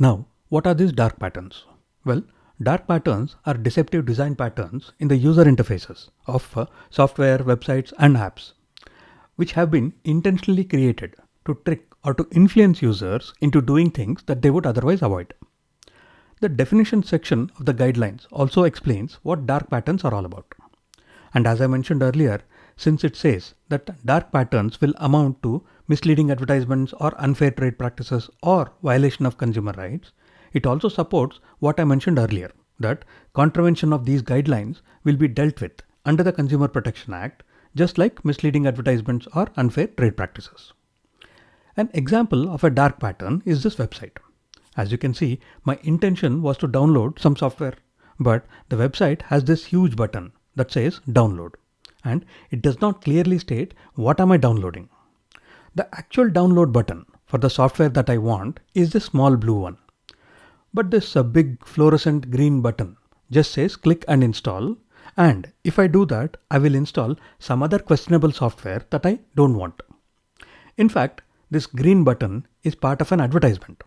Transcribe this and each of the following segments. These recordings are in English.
Now, what are these dark patterns? Well, dark patterns are deceptive design patterns in the user interfaces of software, websites, and apps, which have been intentionally created to trick or to influence users into doing things that they would otherwise avoid. The definition section of the guidelines also explains what dark patterns are all about. And as I mentioned earlier, since it says that dark patterns will amount to misleading advertisements or unfair trade practices or violation of consumer rights, it also supports what I mentioned earlier, that contravention of these guidelines will be dealt with under the Consumer Protection Act, just like misleading advertisements or unfair trade practices. An example of a dark pattern is this website. As you can see, my intention was to download some software, but the website has this huge button that says download, and it does not clearly state what am I downloading. The actual download button for the software that I want is the small blue one. But this big fluorescent green button just says click and install, and if I do that, I will install some other questionable software that I don't want. In fact, this green button is part of an advertisement,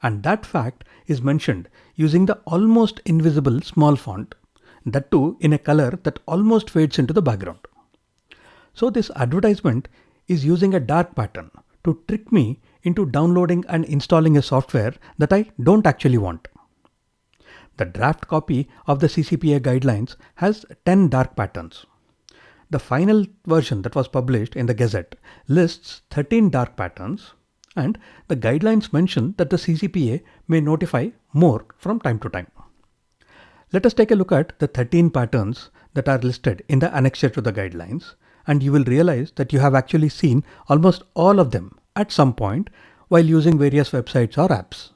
and that fact is mentioned using the almost invisible small font, that too in a color that almost fades into the background. So this advertisement is using a dark pattern to trick me into downloading and installing a software that I don't actually want. The draft copy of the CCPA guidelines has 10 dark patterns. The final version that was published in the Gazette lists 13 dark patterns, and the guidelines mention that the CCPA may notify more from time to time. Let us take a look at the 13 patterns that are listed in the annexure to the guidelines, and you will realize that you have actually seen almost all of them at some point while using various websites or apps.